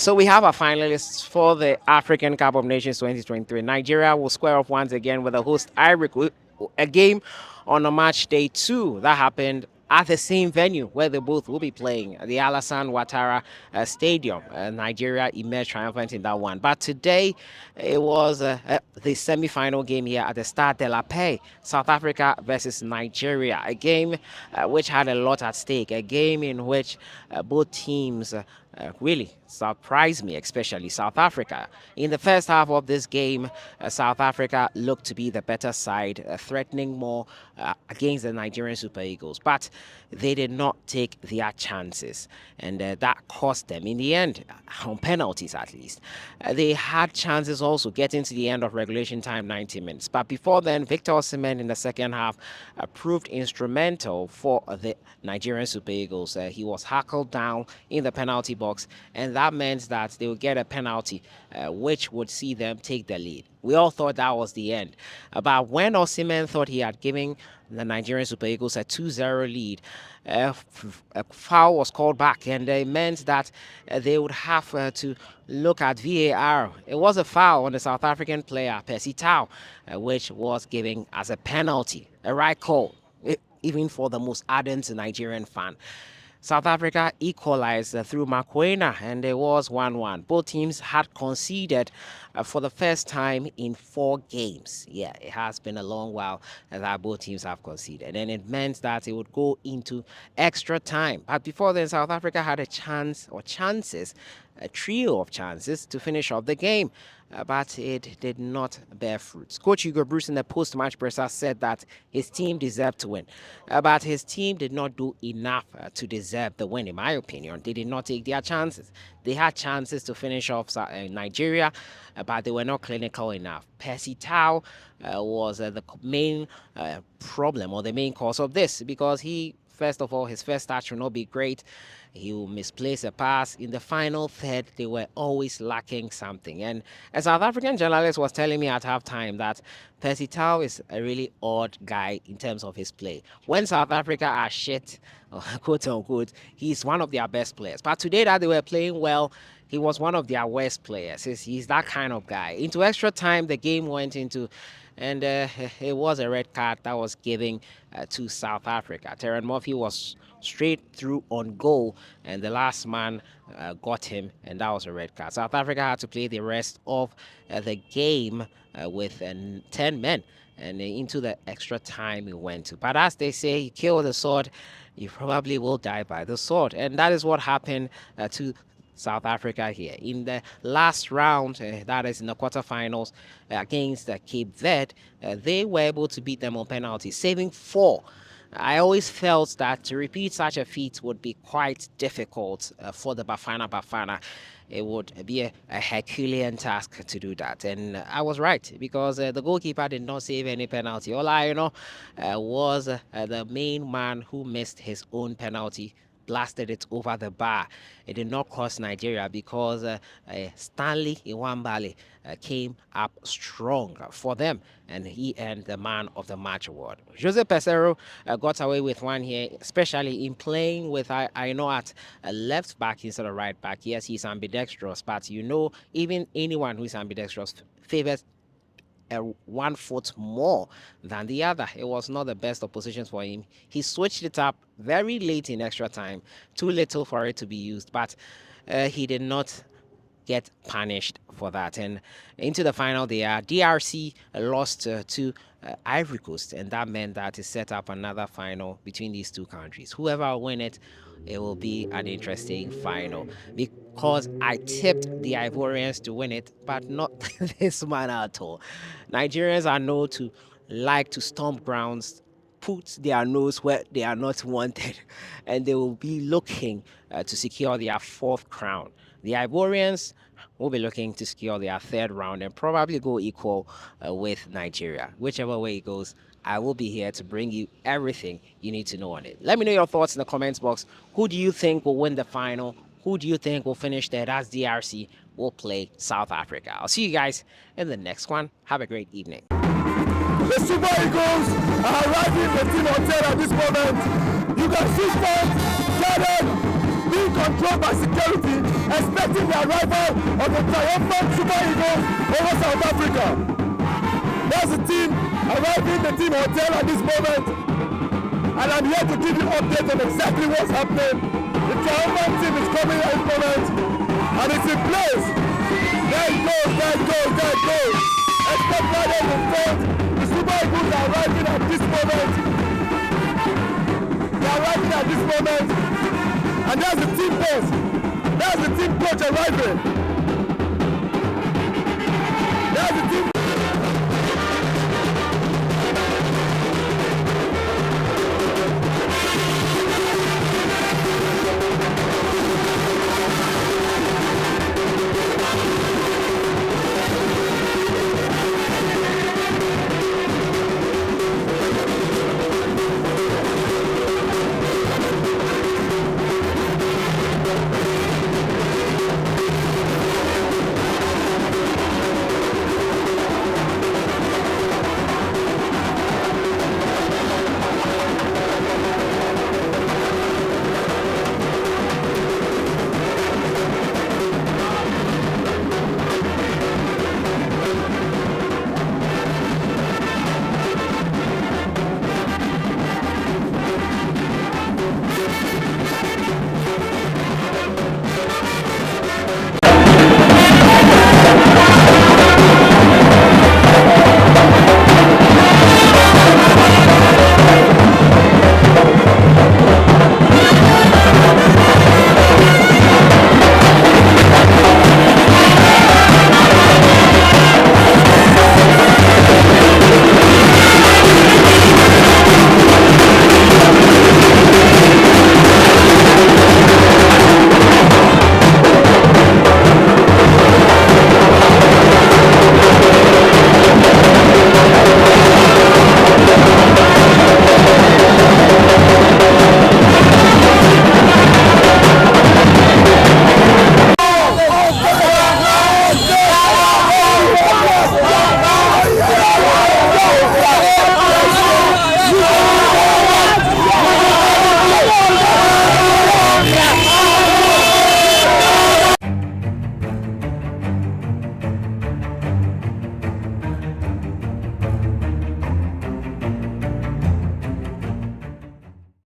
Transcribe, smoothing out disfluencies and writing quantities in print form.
So we have our finalists for the African Cup of Nations 2023. Nigeria will square off once again with the host Ivory, a game on a match day 2 that happened at the same venue where they both will be playing, the Alassane Ouattara Stadium. Nigeria emerged triumphant in that one. But today, it was the semi-final game here at the Stade de la Paix, South Africa versus Nigeria, a game which had a lot at stake, a game in which both teams really surprised me, especially South Africa. In the first half of this game, South Africa looked to be the better side, threatening more against the Nigerian Super Eagles. But they did not take their chances, and that cost them in the end, on penalties at least. They had chances also getting to the end of regulation time, 90 minutes. But before then, Victor Osimhen in the second half proved instrumental for the Nigerian Super Eagles. He was hackled down in the penalty box, and that meant that they would get a penalty, which would see them take the lead. We all thought that was the end. But when Osimhen thought he had given the Nigerian Super Eagles a 2-0 lead, a foul was called back, and it meant that they would have to look at VAR. It was a foul on the South African player, Percy Tau, which was given as a penalty, a right call, even for the most ardent Nigerian fan. South Africa equalized through Makwena, and it was 1-1. Both teams had conceded for the first time in 4 games. Yeah, it has been a long while that both teams have conceded, and it meant that it would go into extra time. But before then, South Africa had a chance, or chances, a trio of chances to finish off the game, but it did not bear fruit. Coach Hugo Bruce in the post-match presser said that his team deserved to win, but his team did not do enough to deserve the win, in my opinion. They did not take their chances. They had chances to finish off Nigeria, but they were not clinical enough. Percy Tau was the main problem, or the main cause of this, because he, first of all, his first touch will not be great. He will misplace a pass. In the final third, they were always lacking something. And a South African journalist was telling me at halftime that Percy Tau is a really odd guy in terms of his play. When South Africa are shit, quote unquote, he's one of their best players. But today that they were playing well, he was one of their worst players. He's that kind of guy. Into extra time, the game went into, and it was a red card that was given to South Africa. Terran Murphy was straight through on goal, and the last man got him, and that was a red card. South Africa had to play the rest of the game with 10 men, and into the extra time we went to. But as they say, you kill the sword, you probably will die by the sword, and that is what happened to South Africa here. In the last round, that is in the quarterfinals against Cape Verde, they were able to beat them on penalties, saving 4. I always felt that to repeat such a feat would be quite difficult for the Bafana. It would be a Herculean task to do that. And I was right, because the goalkeeper did not save any penalty. All I know was the main man who missed his own penalty, blasted it over the bar. It did not cost Nigeria, because Stanley Iwambale came up strong for them, and he earned the Man of the Match award. Jose Pesero got away with one here, especially in playing with, I know, at a left back instead of right back. Yes, he's ambidextrous, but even anyone who is ambidextrous favors one foot more than the other. It was not the best of positions for him. He switched it up very late in extra time, too little for it to be used, but he did not get punished for that. And into the final, DRC lost to Ivory Coast, and that meant that it set up another final between these two countries. Whoever will win it, it will be an interesting final, because I tipped the Ivorians to win it, but not this man at all. Nigerians are known to like to stomp grounds, put their nose where they are not wanted, and they will be looking to secure their 4th crown. The Ivorians will be looking to secure their 3rd round and probably go equal with Nigeria. Whichever way it goes, I will be here to bring you everything you need to know on it. Let me know your thoughts in the comments box. Who do you think will win the final? Who do you think will finish there? That's DRC will play South Africa. I'll see you guys in the next one. Have a great evening. The Super Eagles are arriving in the team hotel at this moment. You can see sports, Jordan, being controlled by security, expecting the arrival of the triumphant Super Eagles over South Africa. There's the team arriving the team hotel at this moment, and I'm here to give you updates on exactly what's happening. The triumphant team is coming at this moment, and it's in place. There it goes, there it goes, there it goes. Expect riders in front. The Super Eagles are arriving at this moment. They are arriving at this moment. And there's the team boss. There's the team coach arriving.